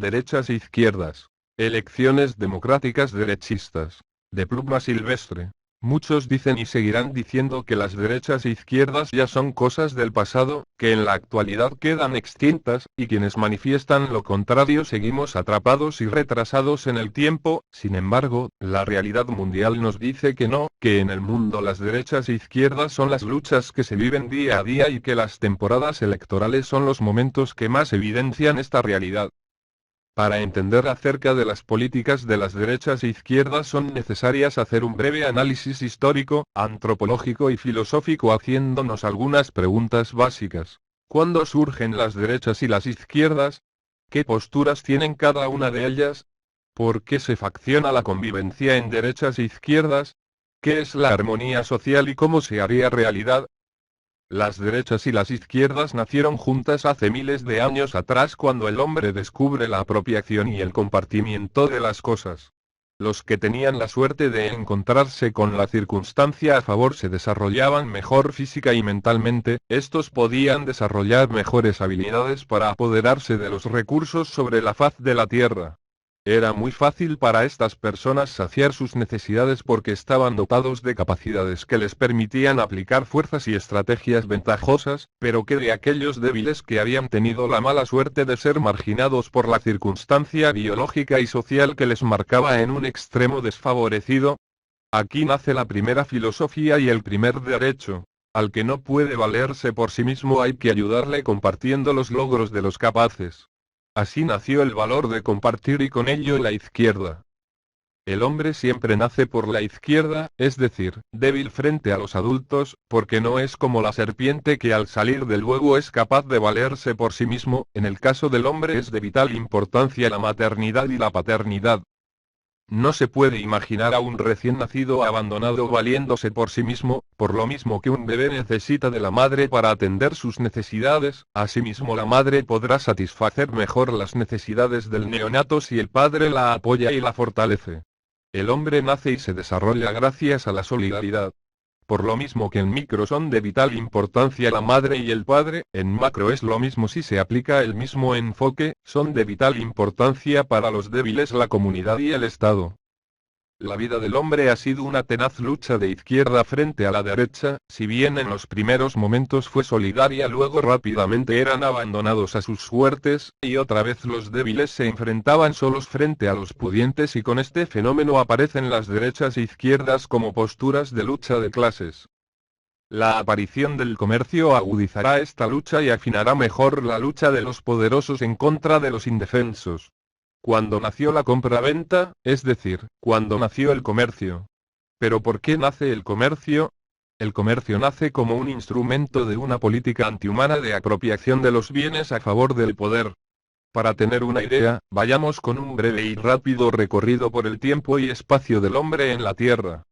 Derechas e izquierdas. Elecciones democráticas derechistas. De pluma silvestre. Muchos dicen y seguirán diciendo que las derechas e izquierdas ya son cosas del pasado, que en la actualidad quedan extintas, y quienes manifiestan lo contrario seguimos atrapados y retrasados en el tiempo. Sin embargo, la realidad mundial nos dice que no, que en el mundo las derechas e izquierdas son las luchas que se viven día a día y que las temporadas electorales son los momentos que más evidencian esta realidad. Para entender acerca de las políticas de las derechas e izquierdas son necesarias hacer un breve análisis histórico, antropológico y filosófico haciéndonos algunas preguntas básicas. ¿Cuándo surgen las derechas y las izquierdas? ¿Qué posturas tienen cada una de ellas? ¿Por qué se facciona la convivencia en derechas e izquierdas? ¿Qué es la armonía social y cómo se haría realidad? Las derechas y las izquierdas nacieron juntas hace miles de años atrás cuando el hombre descubre la apropiación y el compartimiento de las cosas. Los que tenían la suerte de encontrarse con la circunstancia a favor se desarrollaban mejor física y mentalmente, estos podían desarrollar mejores habilidades para apoderarse de los recursos sobre la faz de la tierra. Era muy fácil para estas personas saciar sus necesidades porque estaban dotados de capacidades que les permitían aplicar fuerzas y estrategias ventajosas, pero que de aquellos débiles que habían tenido la mala suerte de ser marginados por la circunstancia biológica y social que les marcaba en un extremo desfavorecido. Aquí nace la primera filosofía y el primer derecho. Al que no puede valerse por sí mismo hay que ayudarle compartiendo los logros de los capaces. Así nació el valor de compartir y con ello la izquierda. El hombre siempre nace por la izquierda, es decir, débil frente a los adultos, porque no es como la serpiente que al salir del huevo es capaz de valerse por sí mismo. En el caso del hombre es de vital importancia la maternidad y la paternidad. No se puede imaginar a un recién nacido abandonado valiéndose por sí mismo, por lo mismo que un bebé necesita de la madre para atender sus necesidades, asimismo la madre podrá satisfacer mejor las necesidades del neonato si el padre la apoya y la fortalece. El hombre nace y se desarrolla gracias a la solidaridad. Por lo mismo que en micro son de vital importancia la madre y el padre, en macro es lo mismo si se aplica el mismo enfoque, son de vital importancia para los débiles la comunidad y el Estado. La vida del hombre ha sido una tenaz lucha de izquierda frente a la derecha, si bien en los primeros momentos fue solidaria, luego rápidamente eran abandonados a sus suertes, y otra vez los débiles se enfrentaban solos frente a los pudientes y con este fenómeno aparecen las derechas e izquierdas como posturas de lucha de clases. La aparición del comercio agudizará esta lucha y afinará mejor la lucha de los poderosos en contra de los indefensos. Cuando nació la compra-venta, es decir, cuando nació el comercio. ¿Pero por qué nace el comercio? El comercio nace como un instrumento de una política antihumana de apropiación de los bienes a favor del poder. Para tener una idea, vayamos con un breve y rápido recorrido por el tiempo y espacio del hombre en la Tierra.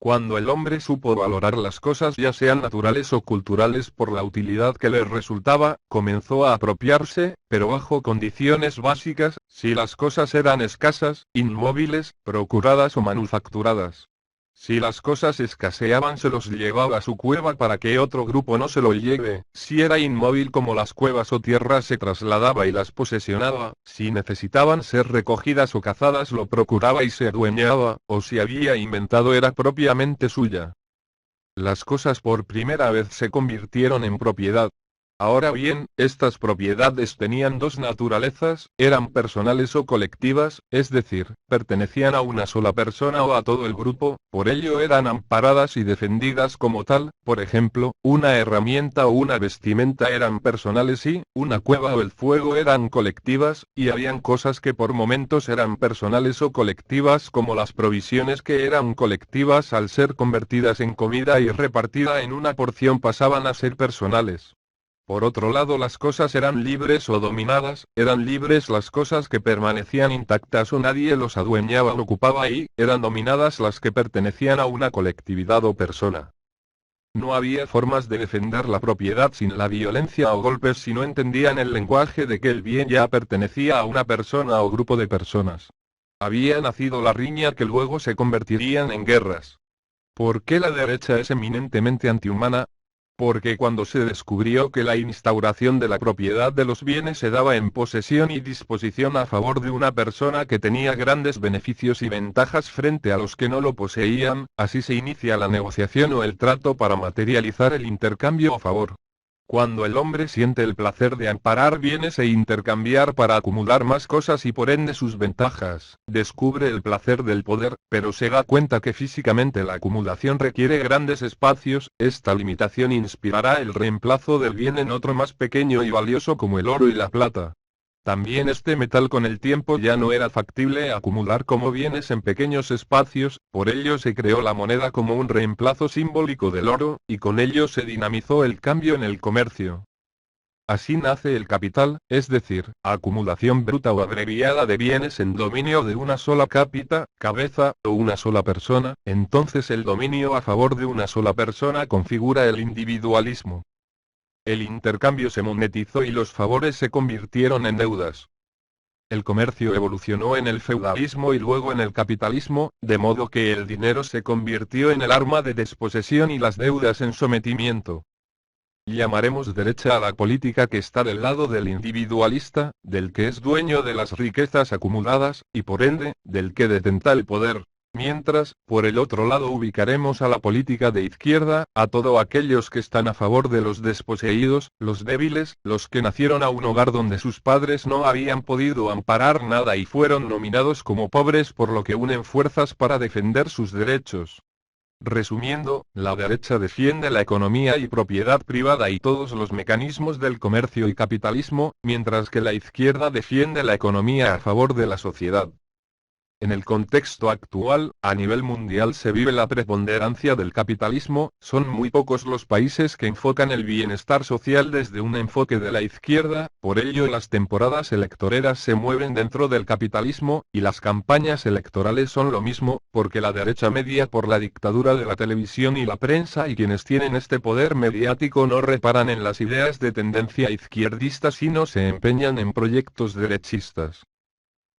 Cuando el hombre supo valorar las cosas ya sean naturales o culturales por la utilidad que les resultaba, comenzó a apropiarse, pero bajo condiciones básicas, si las cosas eran escasas, inmóviles, procuradas o manufacturadas. Si las cosas escaseaban se los llevaba a su cueva para que otro grupo no se lo lleve, si era inmóvil como las cuevas o tierras se trasladaba y las posesionaba, si necesitaban ser recogidas o cazadas lo procuraba y se adueñaba, o si había inventado era propiamente suya. Las cosas por primera vez se convirtieron en propiedad. Ahora bien, estas propiedades tenían dos naturalezas, eran personales o colectivas, es decir, pertenecían a una sola persona o a todo el grupo, por ello eran amparadas y defendidas como tal. Por ejemplo, una herramienta o una vestimenta eran personales y, una cueva o el fuego eran colectivas, y habían cosas que por momentos eran personales o colectivas como las provisiones que eran colectivas al ser convertidas en comida y repartida en una porción pasaban a ser personales. Por otro lado, las cosas eran libres o dominadas, eran libres las cosas que permanecían intactas o nadie los adueñaba o ocupaba y, eran dominadas las que pertenecían a una colectividad o persona. No había formas de defender la propiedad sin la violencia o golpes si no entendían el lenguaje de que el bien ya pertenecía a una persona o grupo de personas. Había nacido la riña que luego se convertirían en guerras. ¿Por qué la derecha es eminentemente antihumana? porque cuando se descubrió que la instauración de la propiedad de los bienes se daba en posesión y disposición a favor de una persona que tenía grandes beneficios y ventajas frente a los que no lo poseían, así se inicia la negociación o el trato para materializar el intercambio o favor. Cuando el hombre siente el placer de amparar bienes e intercambiar para acumular más cosas y por ende sus ventajas, descubre el placer del poder, pero se da cuenta que físicamente la acumulación requiere grandes espacios, esta limitación inspirará el reemplazo del bien en otro más pequeño y valioso como el oro y la plata. También este metal con el tiempo ya no era factible acumular como bienes en pequeños espacios, por ello se creó la moneda como un reemplazo simbólico del oro, y con ello se dinamizó el cambio en el comercio. Así nace el capital, es decir, acumulación bruta o abreviada de bienes en dominio de una sola cápita, cabeza, o una sola persona, entonces el dominio a favor de una sola persona configura el individualismo. El intercambio se monetizó y los favores se convirtieron en deudas. El comercio evolucionó en el feudalismo y luego en el capitalismo, de modo que el dinero se convirtió en el arma de desposesión y las deudas en sometimiento. Llamaremos derecha a la política que está del lado del individualista, del que es dueño de las riquezas acumuladas, y por ende, del que detenta el poder. Mientras, por el otro lado ubicaremos a la política de izquierda, a todos aquellos que están a favor de los desposeídos, los débiles, los que nacieron a un hogar donde sus padres no habían podido amparar nada y fueron nominados como pobres por lo que unen fuerzas para defender sus derechos. Resumiendo, la derecha defiende la economía y propiedad privada y todos los mecanismos del comercio y capitalismo, mientras que la izquierda defiende la economía a favor de la sociedad. En el contexto actual, a nivel mundial se vive la preponderancia del capitalismo, son muy pocos los países que enfocan el bienestar social desde un enfoque de la izquierda, por ello las temporadas electoreras se mueven dentro del capitalismo, y las campañas electorales son lo mismo, porque la derecha media por la dictadura de la televisión y la prensa y quienes tienen este poder mediático no reparan en las ideas de tendencia izquierdista sino se empeñan en proyectos derechistas.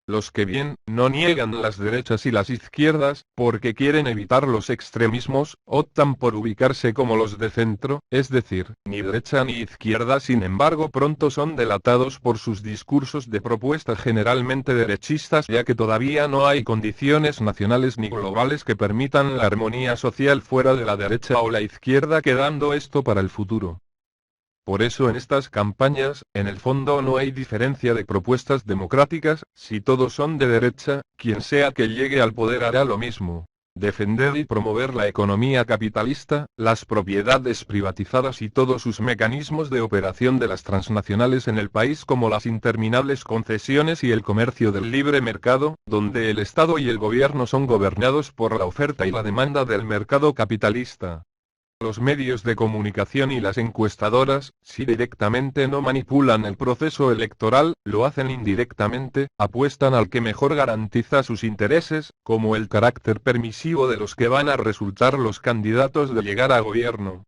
Los que bien, no niegan las derechas y las izquierdas, porque quieren evitar los extremismos, optan por ubicarse como los de centro, es decir, ni derecha ni izquierda sin embargo pronto son delatados por sus discursos de propuestas generalmente derechistas ya que todavía no hay condiciones nacionales ni globales que permitan la armonía social fuera de la derecha o la izquierda quedando esto para el futuro. Por eso en estas campañas, en el fondo no hay diferencia de propuestas democráticas, si todos son de derecha, quien sea que llegue al poder hará lo mismo. Defender y promover la economía capitalista, las propiedades privatizadas y todos sus mecanismos de operación de las transnacionales en el país como las interminables concesiones y el comercio del libre mercado, donde el Estado y el gobierno son gobernados por la oferta y la demanda del mercado capitalista. Los medios de comunicación y las encuestadoras, si directamente no manipulan el proceso electoral, lo hacen indirectamente, apuestan al que mejor garantiza sus intereses, como el carácter permisivo de los que van a resultar los candidatos de llegar a gobierno.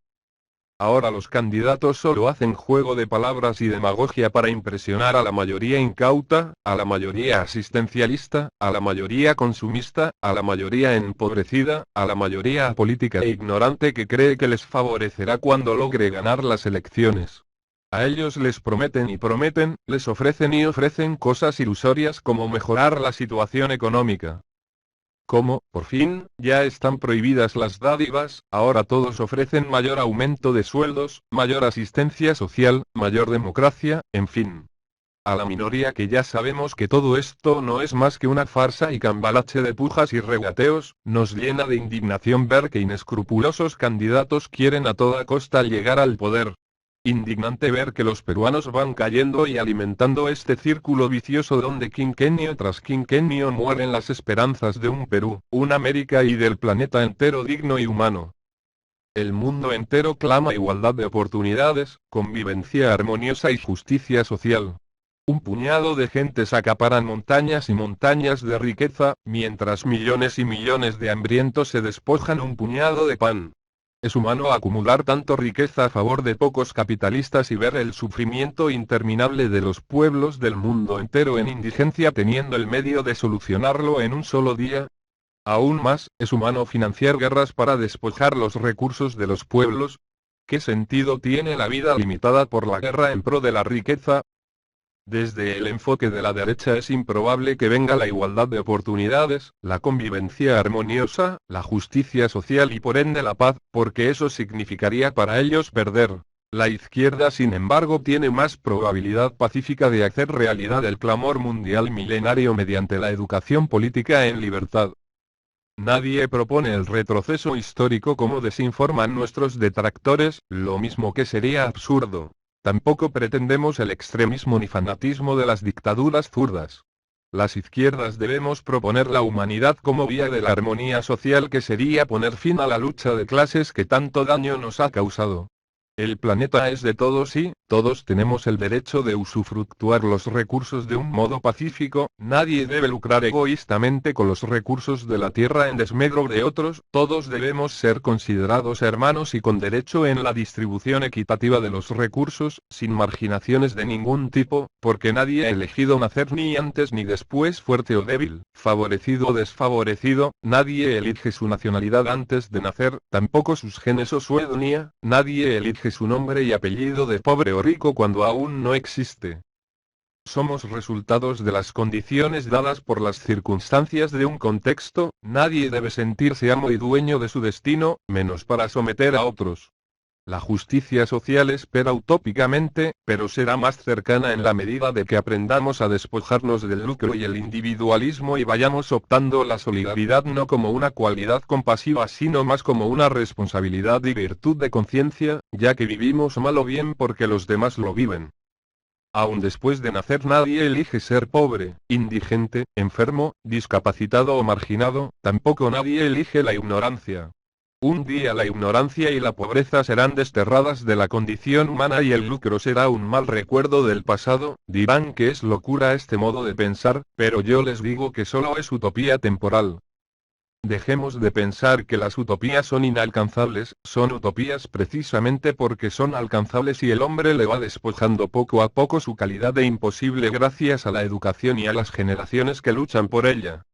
Ahora los candidatos solo hacen juego de palabras y demagogia para impresionar a la mayoría incauta, a la mayoría asistencialista, a la mayoría consumista, a la mayoría empobrecida, a la mayoría apolítica e ignorante que cree que les favorecerá cuando logre ganar las elecciones. A ellos les prometen y prometen, les ofrecen y ofrecen cosas ilusorias como mejorar la situación económica. Como, por fin, ya están prohibidas las dádivas, ahora todos ofrecen mayor aumento de sueldos, mayor asistencia social, mayor democracia, en fin. A la minoría que ya sabemos que todo esto no es más que una farsa y cambalache de pujas y regateos, nos llena de indignación ver que inescrupulosos candidatos quieren a toda costa llegar al poder. Indignante ver que los peruanos van cayendo y alimentando este círculo vicioso donde quinquenio tras quinquenio mueren las esperanzas de un Perú, una América y del planeta entero digno y humano. El mundo entero clama igualdad de oportunidades, convivencia armoniosa y justicia social. Un puñado de gentes acaparan montañas y montañas de riqueza, mientras millones y millones de hambrientos se despojan un puñado de pan. Es humano acumular tanto riqueza a favor de pocos capitalistas y ver el sufrimiento interminable de los pueblos del mundo entero en indigencia teniendo el medio de solucionarlo en un solo día. Aún más, es humano financiar guerras para despojar los recursos de los pueblos. ¿Qué sentido tiene la vida limitada por la guerra en pro de la riqueza? Desde el enfoque de la derecha es improbable que venga la igualdad de oportunidades, la convivencia armoniosa, la justicia social y por ende la paz, porque eso significaría para ellos perder. La izquierda, sin embargo, tiene más probabilidad pacífica de hacer realidad el clamor mundial milenario mediante la educación política en libertad. Nadie propone el retroceso histórico como desinforman nuestros detractores, lo mismo que sería absurdo. Tampoco pretendemos el extremismo ni fanatismo de las dictaduras zurdas. Las izquierdas debemos proponer la humanidad como vía de la armonía social, que sería poner fin a la lucha de clases que tanto daño nos ha causado. El planeta es de todos y todos tenemos el derecho de usufructuar los recursos de un modo pacífico. Nadie debe lucrar egoístamente con los recursos de la tierra en desmedro de otros. Todos debemos ser considerados hermanos y con derecho en la distribución equitativa de los recursos, sin marginaciones de ningún tipo, porque nadie ha elegido nacer ni antes ni después fuerte o débil, favorecido o desfavorecido. Nadie elige su nacionalidad antes de nacer, tampoco sus genes o su etnia. Nadie elige su nombre y apellido de pobre o rico cuando aún no existe. Somos resultados de las condiciones dadas por las circunstancias de un contexto. Nadie debe sentirse amo y dueño de su destino, menos para someter a otros. La justicia social espera utópicamente, pero será más cercana en la medida de que aprendamos a despojarnos del lucro y el individualismo y vayamos optando la solidaridad no como una cualidad compasiva sino más como una responsabilidad y virtud de conciencia, ya que vivimos mal o bien porque los demás lo viven. Aún después de nacer nadie elige ser pobre, indigente, enfermo, discapacitado o marginado, tampoco nadie elige la ignorancia. Un día la ignorancia y la pobreza serán desterradas de la condición humana y el lucro será un mal recuerdo del pasado. Dirán que es locura este modo de pensar, pero yo les digo que solo es utopía temporal. Dejemos de pensar que las utopías son inalcanzables, son utopías precisamente porque son alcanzables y el hombre le va despojando poco a poco su calidad de imposible gracias a la educación y a las generaciones que luchan por ella.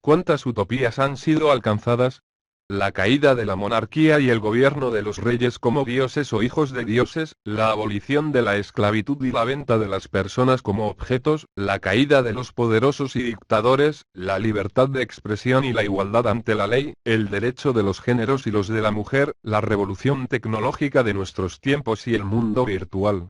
¿Cuántas utopías han sido alcanzadas? La caída de la monarquía y el gobierno de los reyes como dioses o hijos de dioses, la abolición de la esclavitud y la venta de las personas como objetos, la caída de los poderosos y dictadores, la libertad de expresión y la igualdad ante la ley, el derecho de los géneros y los de la mujer, la revolución tecnológica de nuestros tiempos y el mundo virtual.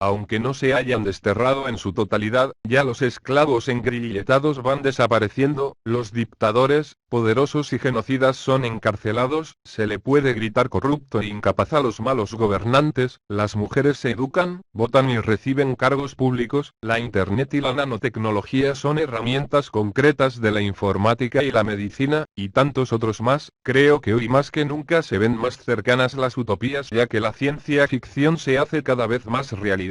Aunque no se hayan desterrado en su totalidad, ya los esclavos engrilletados van desapareciendo, los dictadores, poderosos y genocidas son encarcelados, se le puede gritar corrupto e incapaz a los malos gobernantes, las mujeres se educan, votan y reciben cargos públicos, la internet y la nanotecnología son herramientas concretas de la informática y la medicina, y tantos otros más. Creo que hoy más que nunca se ven más cercanas las utopías ya que la ciencia ficción se hace cada vez más realidad.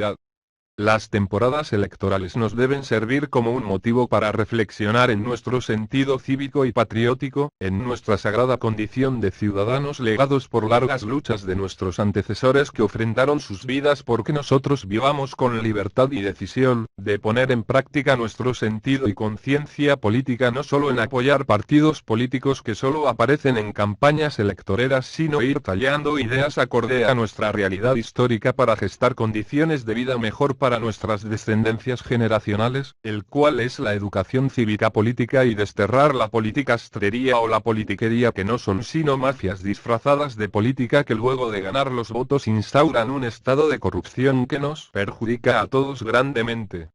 Las temporadas electorales nos deben servir como un motivo para reflexionar en nuestro sentido cívico y patriótico, en nuestra sagrada condición de ciudadanos legados por largas luchas de nuestros antecesores que ofrendaron sus vidas porque nosotros vivamos con libertad y decisión, de poner en práctica nuestro sentido y conciencia política no solo en apoyar partidos políticos que solo aparecen en campañas electoreras sino ir tallando ideas acorde a nuestra realidad histórica para gestar condiciones de vida mejor para nuestras descendencias generacionales, el cual es la educación cívica política y desterrar la politicastrería o la politiquería que no son sino mafias disfrazadas de política que luego de ganar los votos instauran un estado de corrupción que nos perjudica a todos grandemente.